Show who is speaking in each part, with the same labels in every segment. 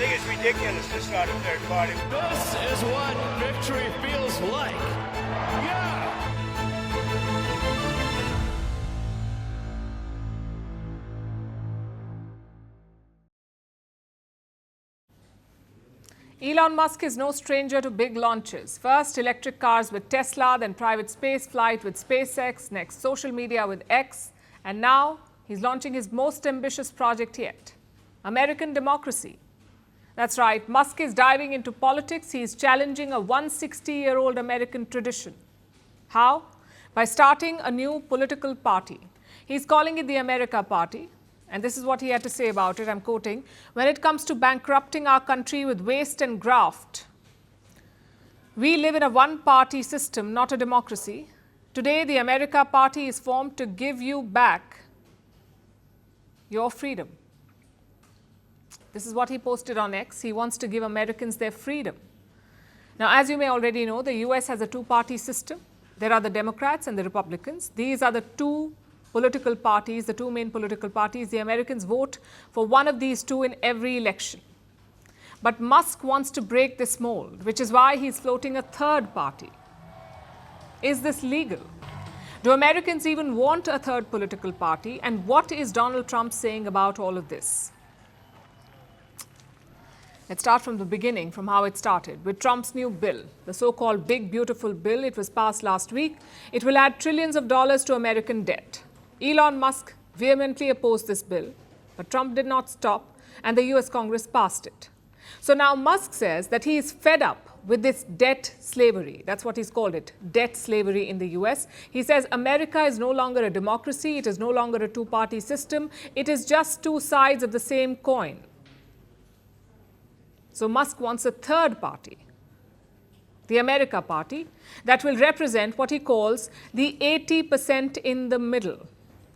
Speaker 1: think it's ridiculous to start a third party.
Speaker 2: This is what victory feels like. Yeah!
Speaker 3: Elon Musk is no stranger to big launches. First, electric cars with Tesla, then private space flight with SpaceX, next social media with X, and now he's launching his most ambitious project yet, American democracy. That's right, Musk is diving into politics. He's challenging a 160-year-old American tradition. How? By starting a new political party. He's calling it the America Party. And this is what he had to say about it. I'm quoting, "When it comes to bankrupting our country with waste and graft, we live in a one-party system, not a democracy. Today, the America Party is formed to give you back your freedom." This is what he posted on X. He wants to give Americans their freedom. Now, as you may already know, the US has a two-party system. There are the Democrats and the Republicans. These are the two political parties, the two main political parties. The Americans vote for one of these two in every election. But Musk wants to break this mold, which is why he's floating a third party. Is this legal? Do Americans even want a third political party? And what is Donald Trump saying about all of this? Let's start from the beginning, from how it started, with Trump's new bill, the so-called Big Beautiful Bill. It was passed last week. It will add trillions of dollars to American debt. Elon Musk vehemently opposed this bill, but Trump did not stop, and the US Congress passed it. So now Musk says that he is fed up with this debt slavery. That's what he's called it, debt slavery in the US. He says America is no longer a democracy. It is no longer a two-party system. It is just two sides of the same coin. So Musk wants a third party, the America Party, that will represent what he calls the 80% in the middle.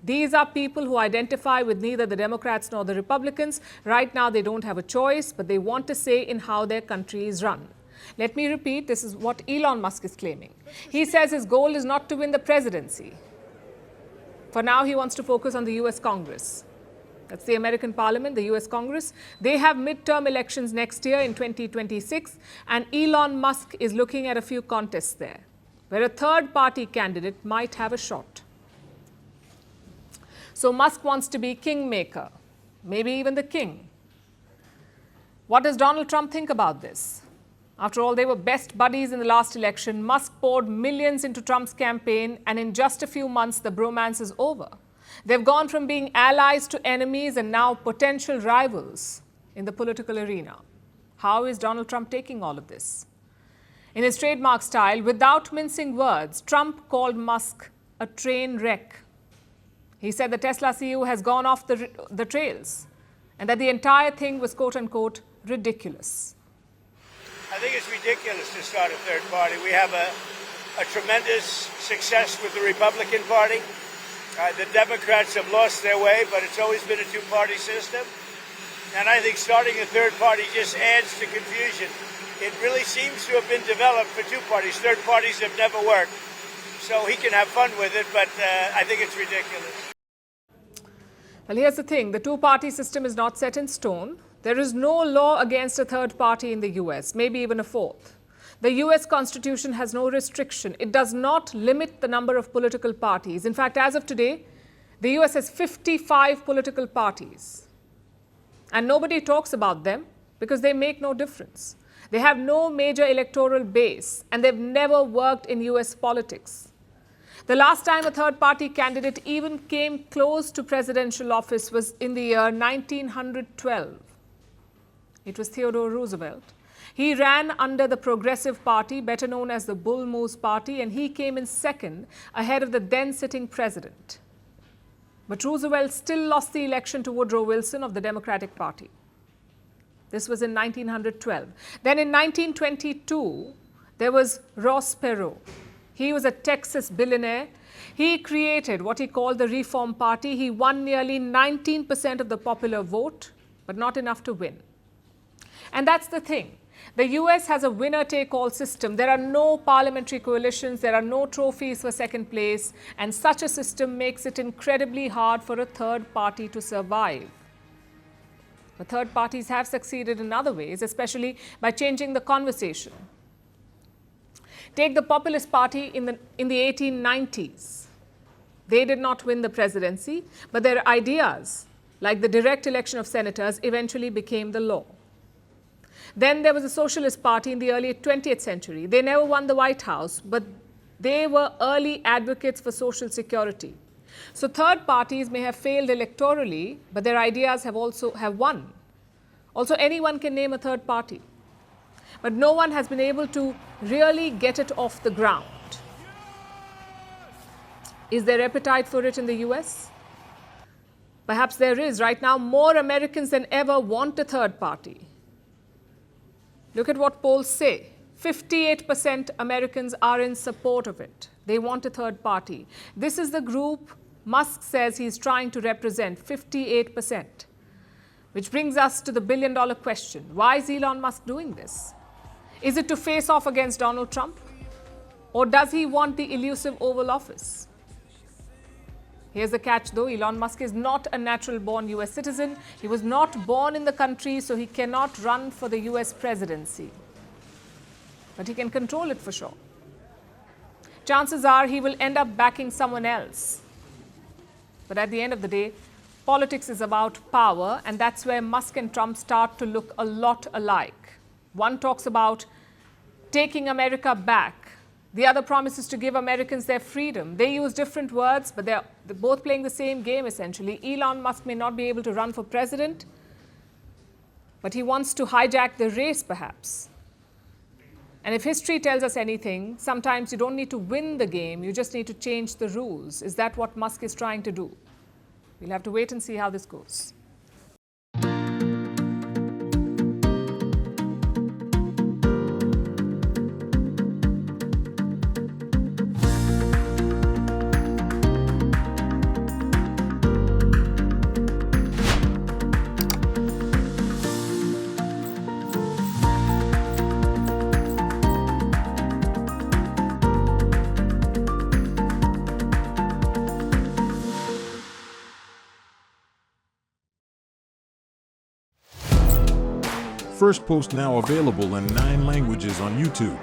Speaker 3: These are people who identify with neither the Democrats nor the Republicans. Right now, they don't have a choice, but they want a say in how their country is run. Let me repeat, this is what Elon Musk is claiming. He says his goal is not to win the presidency. For now, he wants to focus on the US Congress. That's the American Parliament, the US Congress. They have midterm elections next year in 2026, and Elon Musk is looking at a few contests there, where a third-party candidate might have a shot. So Musk wants to be kingmaker, maybe even the king. What does Donald Trump think about this? After all, they were best buddies in the last election. Musk poured millions into Trump's campaign, and in just a few months, the bromance is over. They've gone from being allies to enemies and now potential rivals in the political arena. How is Donald Trump taking all of this? In his trademark style, without mincing words, Trump called Musk a train wreck. He said the Tesla CEO has gone off the trails and that the entire thing was, quote unquote, ridiculous.
Speaker 1: I think it's ridiculous to start a third party. We have a tremendous success with the Republican Party. The Democrats have lost their way, but it's always been a two-party system. And I think starting a third party just adds to confusion. It really seems to have been developed for two parties. Third parties have never worked. So he can have fun with it, but I think it's ridiculous.
Speaker 3: Well, here's the thing. The two-party system is not set in stone. There is no law against a third party in the US, maybe even a fourth. The US Constitution has no restriction. It does not limit the number of political parties. In fact, as of today, the US has 55 political parties. And nobody talks about them because they make no difference. They have no major electoral base, and they've never worked in US politics. The last time a third-party candidate even came close to presidential office was in the year 1912. It was Theodore Roosevelt. He ran under the Progressive Party, better known as the Bull Moose Party, and he came in second ahead of the then-sitting president. But Roosevelt still lost the election to Woodrow Wilson of the Democratic Party. This was in 1912. Then in 1922, there was Ross Perot. He was a Texas billionaire. He created what he called the Reform Party. He won nearly 19% of the popular vote, but not enough to win. And that's the thing. The US has a winner-take-all system. There are no parliamentary coalitions. There are no trophies for second place. And such a system makes it incredibly hard for a third party to survive. But third parties have succeeded in other ways, especially by changing the conversation. Take the Populist Party in the 1890s. They did not win the presidency, but their ideas, like the direct election of senators, eventually became the law. Then there was the Socialist Party in the early 20th century. They never won the White House, but they were early advocates for social security. So third parties may have failed electorally, but their ideas have won. Also, anyone can name a third party. But no one has been able to really get it off the ground. Is there appetite for it in the US? Perhaps there is. Right now, more Americans than ever want a third party. Look at what polls say. 58% Americans are in support of it. They want a third party. This is the group Musk says he's trying to represent, 58%. Which brings us to the billion-dollar question. Why is Elon Musk doing this? Is it to face off against Donald Trump? Or does he want the elusive Oval Office? Here's the catch though, Elon Musk is not a natural-born US citizen. He was not born in the country, so he cannot run for the US presidency. But he can control it for sure. Chances are he will end up backing someone else. But at the end of the day, politics is about power, and that's where Musk and Trump start to look a lot alike. One talks about taking America back. The other promises to give Americans their freedom. They use different words, but they're both playing the same game, essentially. Elon Musk may not be able to run for president, but he wants to hijack the race, perhaps. And if history tells us anything, sometimes you don't need to win the game, you just need to change the rules. Is that what Musk is trying to do? We'll have to wait and see how this goes.
Speaker 4: Firstpost now available in 9 languages on YouTube.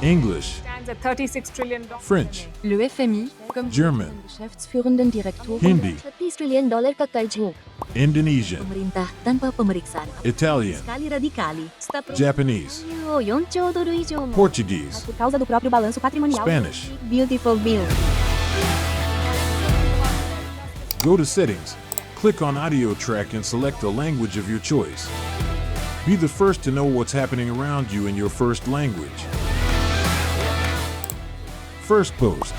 Speaker 4: English,
Speaker 3: Stands at $36 trillion.
Speaker 4: French,
Speaker 5: Le FMI, comme
Speaker 4: German,
Speaker 5: Geschäftsführenden Direktor
Speaker 4: Hindi,
Speaker 5: $30 trillion kakaijmo.
Speaker 4: Indonesian,
Speaker 5: Pemerintah tanpa pemeriksaan
Speaker 4: Italian,
Speaker 5: sekali radikali.
Speaker 4: Japanese,
Speaker 5: 4 兆ドル以上も
Speaker 4: Portuguese,
Speaker 5: por causa do próprio balanço patrimonial.
Speaker 4: Spanish.
Speaker 5: Beautiful bill.
Speaker 4: Go to Settings, click on Audio Track and select a language of your choice. Be the first to know what's happening around you in your first language. Firstpost.